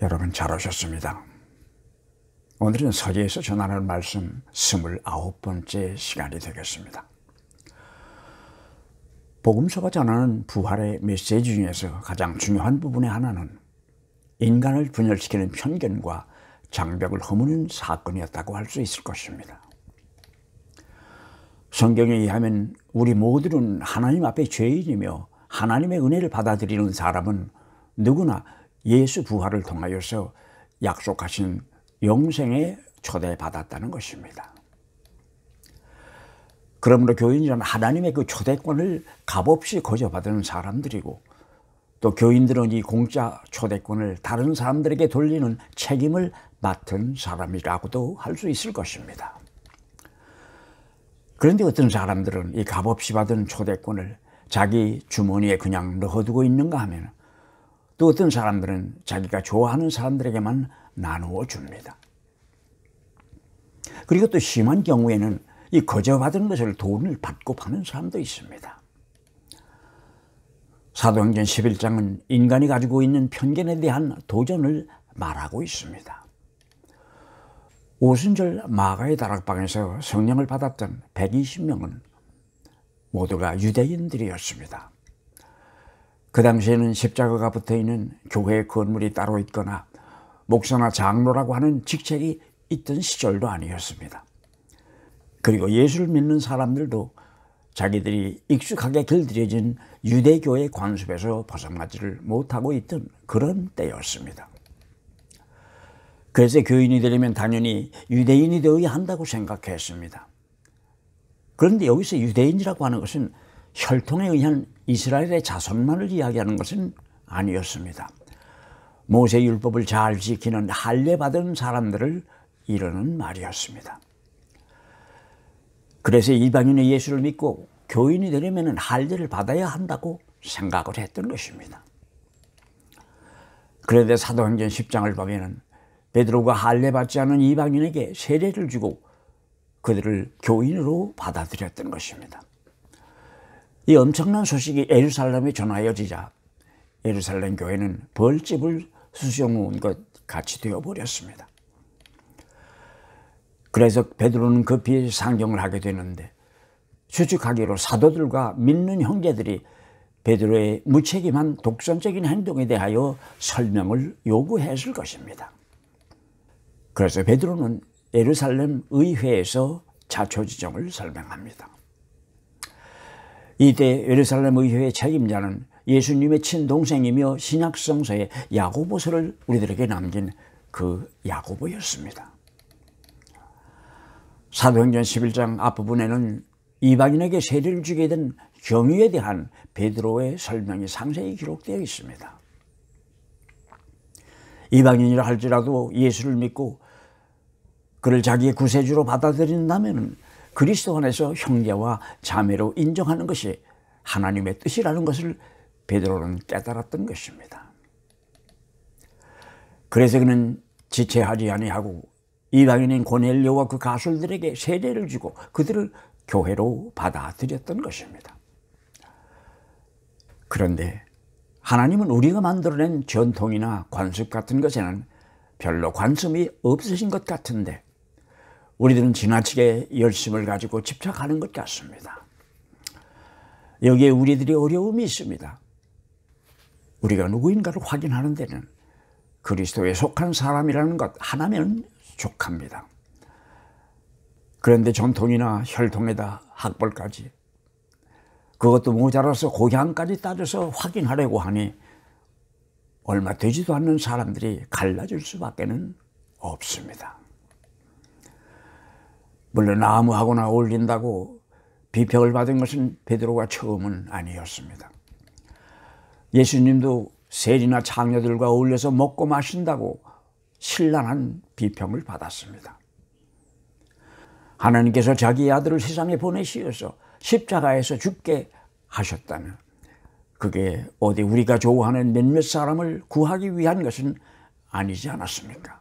여러분 잘 오셨습니다. 오늘은 서재에서 전하는 말씀 29번째 시간이 되겠습니다. 복음서가 전하는 부활의 메시지 중에서 가장 중요한 부분의 하나는 인간을 분열시키는 편견과 장벽을 허무는 사건이었다고 할 수 있을 것입니다. 성경에 의하면 우리 모두는 하나님 앞에 죄인이며 하나님의 은혜를 받아들이는 사람은 누구나 예수 부활을 통하여서 약속하신 영생에 초대받았다는 것입니다. 그러므로 교인이란 하나님의 그 초대권을 값없이 거저받은 사람들이고, 또 교인들은 이 공짜 초대권을 다른 사람들에게 돌리는 책임을 맡은 사람이라고도 할 수 있을 것입니다. 그런데 어떤 사람들은 이 값없이 받은 초대권을 자기 주머니에 그냥 넣어두고 있는가 하면, 또 어떤 사람들은 자기가 좋아하는 사람들에게만 나누어 줍니다. 그리고 또 심한 경우에는 이 거저받은 것을 돈을 받고 파는 사람도 있습니다. 사도행전 11장은 인간이 가지고 있는 편견에 대한 도전을 말하고 있습니다. 오순절 마가의 다락방에서 성령을 받았던 120명은 모두가 유대인들이었습니다. 그 당시에는 십자가가 붙어있는 교회 건물이 따로 있거나 목사나 장로라고 하는 직책이 있던 시절도 아니었습니다. 그리고 예수를 믿는 사람들도 자기들이 익숙하게 길들여진 유대교의 관습에서 벗어나지를 못하고 있던 그런 때였습니다. 그래서 교인이 되려면 당연히 유대인이 되어야 한다고 생각했습니다. 그런데 여기서 유대인이라고 하는 것은 혈통에 의한 이스라엘의 자손만을 이야기하는 것은 아니었습니다. 모세율법을 잘 지키는 할례받은 사람들을 이르는 말이었습니다. 그래서 이방인의 예수를 믿고 교인이 되려면 할례를 받아야 한다고 생각을 했던 것입니다. 그런데 사도행전 10장을 보면 베드로가 할례받지 않은 이방인에게 세례를 주고 그들을 교인으로 받아들였던 것입니다. 이 엄청난 소식이 예루살렘에 전하여지자 예루살렘 교회는 벌집을 수셔놓은 것 같이 되어버렸습니다. 그래서 베드로는 급히 상경을 하게 되는데, 추측하기로 사도들과 믿는 형제들이 베드로의 무책임한 독선적인 행동에 대하여 설명을 요구했을 것입니다. 그래서 베드로는 예루살렘 의회에서 자초지종을 설명합니다. 이때 예루살렘 의회의 책임자는 예수님의 친동생이며 신약성서의 야고보서를 우리들에게 남긴 그 야고보였습니다. 사도행전 11장 앞부분에는 이방인에게 세례를 주게 된 경위에 대한 베드로의 설명이 상세히 기록되어 있습니다. 이방인이라 할지라도 예수를 믿고 그를 자기의 구세주로 받아들인다면 그리스도 안에서 형제와 자매로 인정하는 것이 하나님의 뜻이라는 것을 베드로는 깨달았던 것입니다. 그래서 그는 지체하지 아니하고 이방인인 고넬료와 그 가술들에게 세례를 주고 그들을 교회로 받아들였던 것입니다. 그런데 하나님은 우리가 만들어낸 전통이나 관습 같은 것에는 별로 관심이 없으신 것 같은데, 우리들은 지나치게 열심을 가지고 집착하는 것 같습니다. 여기에 우리들이 어려움이 있습니다. 우리가 누구인가를 확인하는 데는 그리스도에 속한 사람이라는 것 하나면 족합니다. 그런데 전통이나 혈통에다 학벌까지, 그것도 모자라서 고향까지 따져서 확인하려고 하니 얼마 되지도 않는 사람들이 갈라질 수밖에 없습니다. 물론 나무하고나 어울린다고 비평을 받은 것은 베드로가 처음은 아니었습니다. 예수님도 세리나 창녀들과 어울려서 먹고 마신다고 신랄한 비평을 받았습니다. 하나님께서 자기의 아들을 세상에 보내시어서 십자가에서 죽게 하셨다면 그게 어디 우리가 좋아하는 몇몇 사람을 구하기 위한 것은 아니지 않았습니까?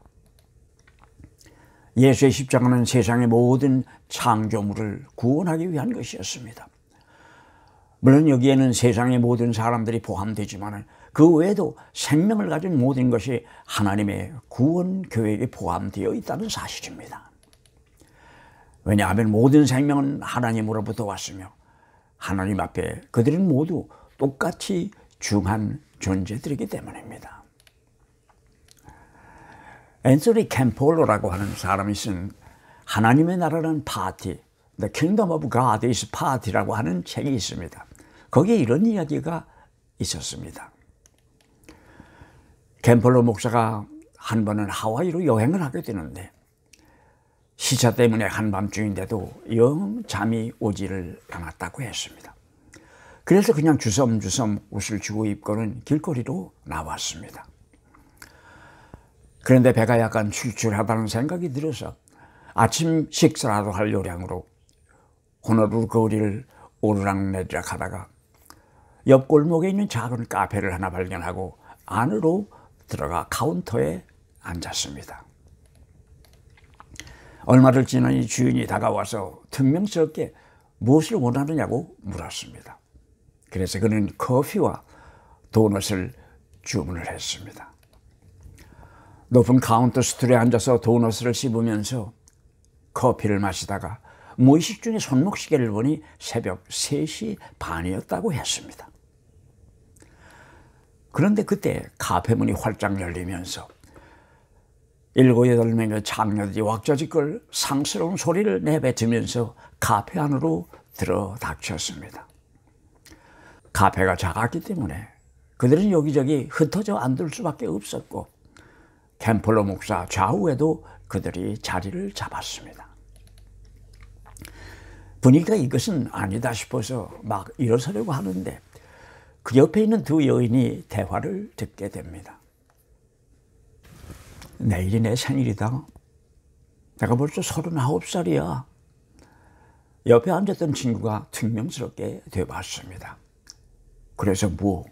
예수의 십자가는 세상의 모든 창조물을 구원하기 위한 것이었습니다. 물론 여기에는 세상의 모든 사람들이 포함되지만 그 외에도 생명을 가진 모든 것이 하나님의 구원 계획에 포함되어 있다는 사실입니다. 왜냐하면 모든 생명은 하나님으로부터 왔으며 하나님 앞에 그들은 모두 똑같이 중한 존재들이기 때문입니다. 앤서니 캠폴로라고 하는 사람이 쓴 하나님의 나라는 파티, The Kingdom of God is Party라고 하는 책이 있습니다. 거기에 이런 이야기가 있었습니다. 캠폴로 목사가 한 번은 하와이로 여행을 하게 되는데 시차 때문에 한밤중인데도 영 잠이 오지를 않았다고 했습니다. 그래서 그냥 주섬주섬 옷을 주고 입고는 길거리로 나왔습니다. 그런데 배가 약간 출출하다는 생각이 들어서 아침 식사라도 할 요량으로 호노룰루 거리를 오르락내리락 하다가 옆 골목에 있는 작은 카페를 하나 발견하고 안으로 들어가 카운터에 앉았습니다. 얼마를 지나니 주인이 다가와서 퉁명스럽게 무엇을 원하느냐고 물었습니다. 그래서 그는 커피와 도넛을 주문을 했습니다. 높은 카운터 스툴에 앉아서 도넛을 씹으면서 커피를 마시다가 무의식 중에 손목시계를 보니 새벽 3시 반이었다고 했습니다. 그런데 그때 카페 문이 활짝 열리면서 7, 8명의 창녀들이 왁자지껄 상스러운 소리를 내뱉으면서 카페 안으로 들어닥쳤습니다. 카페가 작았기 때문에 그들은 여기저기 흩어져 앉을 수밖에 없었고 캠폴로 목사 좌우에도 그들이 자리를 잡았습니다. 분위기가 이것은 아니다 싶어서 막 일어서려고 하는데 그 옆에 있는 두 여인이 대화를 듣게 됩니다. 내일이 내 생일이다. 내가 벌써 39살이야. 옆에 앉았던 친구가 퉁명스럽게 되봤습니다. 그래서 뭐?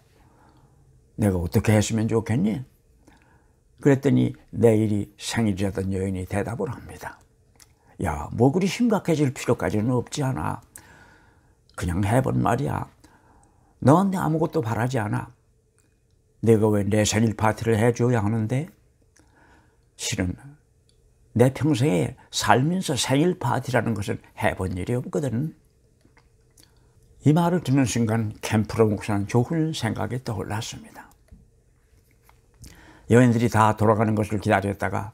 내가 어떻게 했으면 좋겠니? 그랬더니 내일이 생일이라던 여인이 대답을 합니다. 야, 뭐 그리 심각해질 필요까지는 없지 않아. 그냥 해본 말이야. 너한테 아무것도 바라지 않아. 내가 왜 내 생일 파티를 해줘야 하는데? 실은 내 평생에 살면서 생일 파티라는 것은 해본 일이 없거든. 이 말을 듣는 순간 캠폴로 목사는 좋은 생각이 떠올랐습니다. 여인들이 다 돌아가는 것을 기다렸다가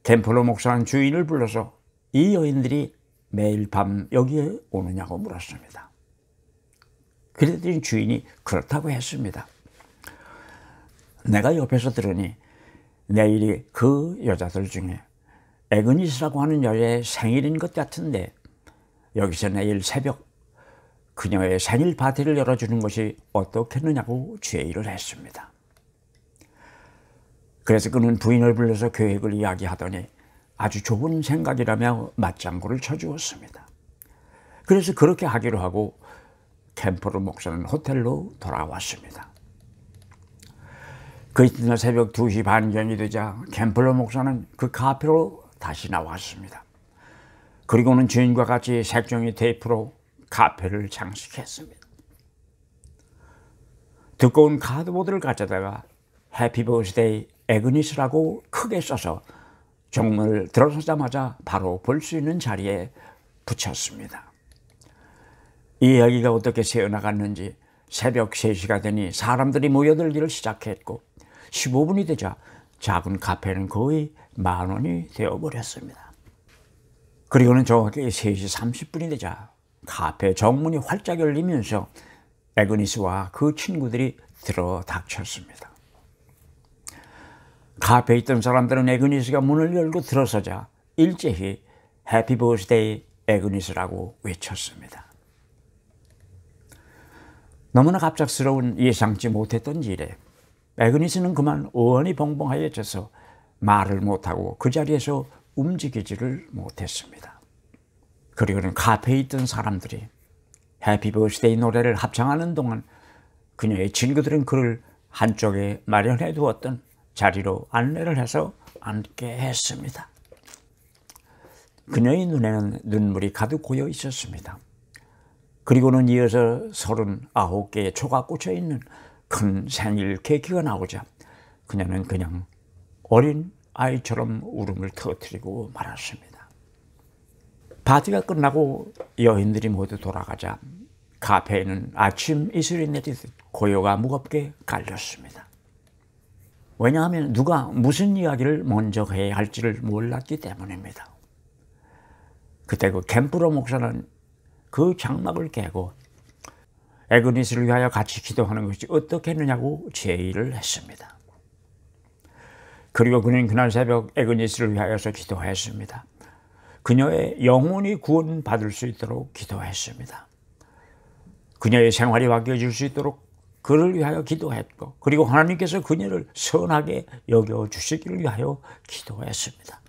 캠폴로 목사는 주인을 불러서 이 여인들이 매일 밤 여기에 오느냐고 물었습니다. 그랬더니 주인이 그렇다고 했습니다. 내가 옆에서 들으니 내일이 그 여자들 중에 에그니스라고 하는 여자의 생일인 것 같은데 여기서 내일 새벽 그녀의 생일 파티를 열어주는 것이 어떻겠느냐고 제의를 했습니다. 그래서 그는 부인을 불러서 계획을 이야기하더니 아주 좋은 생각이라며 맞장구를 쳐주었습니다. 그래서 그렇게 하기로 하고 캠폴로 목사는 호텔로 돌아왔습니다. 그 이튿날 새벽 2시 반경이 되자 캠폴로 목사는 그 카페로 다시 나왔습니다. 그리고는 주인과 같이 색종이 테이프로 카페를 장식했습니다. 두꺼운 카드보드를 가져다가 해피 버스데이 에그니스라고 크게 써서 정문을 들어서자마자 바로 볼 수 있는 자리에 붙였습니다. 이 이야기가 어떻게 새어나갔는지 새벽 3시가 되니 사람들이 모여들기를 시작했고 15분이 되자 작은 카페는 거의 10,000원이 되어버렸습니다. 그리고는 정확히 3시 30분이 되자 카페 정문이 활짝 열리면서 에그니스와 그 친구들이 들어닥쳤습니다. 카페에 있던 사람들은 에그니스가 문을 열고 들어서자 일제히 해피 버스데이 에그니스라고 외쳤습니다. 너무나 갑작스러운 예상치 못했던 일에 에그니스는 그만 어안이 벙벙하여져서 말을 못하고 그 자리에서 움직이지를 못했습니다. 그리고는 카페에 있던 사람들이 해피 버스데이 노래를 합창하는 동안 그녀의 친구들은 그를 한쪽에 마련해 두었던 자리로 안내를 해서 앉게 했습니다. 그녀의 눈에는 눈물이 가득 고여 있었습니다. 그리고는 이어서 39개의 초가 꽂혀 있는 큰 생일 케이크가 나오자 그녀는 그냥 어린 아이처럼 울음을 터뜨리고 말았습니다. 파티가 끝나고 여인들이 모두 돌아가자 카페에는 아침 이슬이 내리듯 고요가 무겁게 깔렸습니다. 왜냐하면 누가 무슨 이야기를 먼저 해야 할지를 몰랐기 때문입니다. 그때 그 캠프로 목사는 그 장막을 깨고 애그니스를 위하여 같이 기도하는 것이 어떻겠느냐고 제의를 했습니다. 그리고 그는 그날 새벽 애그니스를 위하여서 기도했습니다. 그녀의 영혼이 구원받을 수 있도록 기도했습니다. 그녀의 생활이 바뀌어질 수 있도록 그를 위하여 기도했고, 그리고 하나님께서 그녀를 선하게 여겨주시기를 위하여 기도했습니다.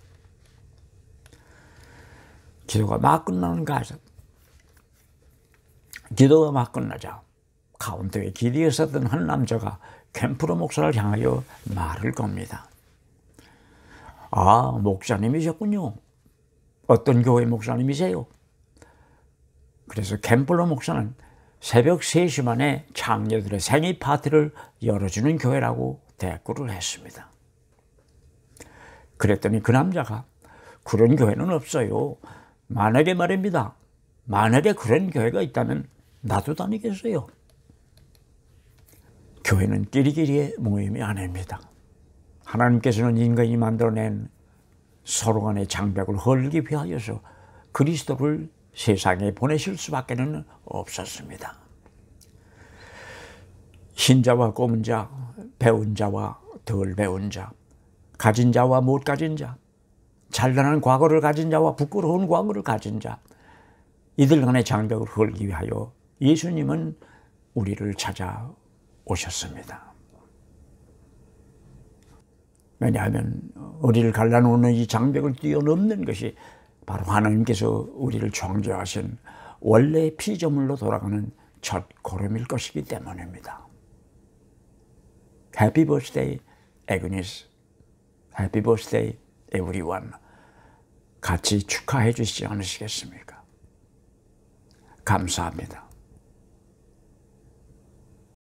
기도가 막 끝나자 카운터에 길이에 서던 한 남자가 캠프로 목사를 향하여 말을 겁니다. 아, 목사님이셨군요. 어떤 교회 목사님이세요? 그래서 캠프로 목사는 새벽 3시 만에 장녀들의 생일 파티를 열어주는 교회라고 대꾸를 했습니다. 그랬더니 그 남자가 그런 교회는 없어요. 만약에 말입니다. 만약에 그런 교회가 있다면 나도 다니겠어요. 교회는 끼리끼리의 모임이 아닙니다. 하나님께서는 인간이 만들어낸 서로 간의 장벽을 헐기 위하여서 그리스도를 세상에 보내실 수밖에는 없었습니다. 신자와 꼬문 자, 배운 자와 덜 배운 자, 가진 자와 못 가진 자, 찬란한 과거를 가진 자와 부끄러운 과거를 가진 자, 이들 간의 장벽을 헐기 위하여 예수님은 우리를 찾아오셨습니다. 왜냐하면 우리를 갈라놓는 이 장벽을 뛰어넘는 것이 바로 하나님께서 우리를 창조하신 원래 피조물로 돌아가는 첫 걸음일 것이기 때문입니다. Happy birthday, Agnes. Happy birthday, everyone. 같이 축하해 주시지 않으시겠습니까? 감사합니다.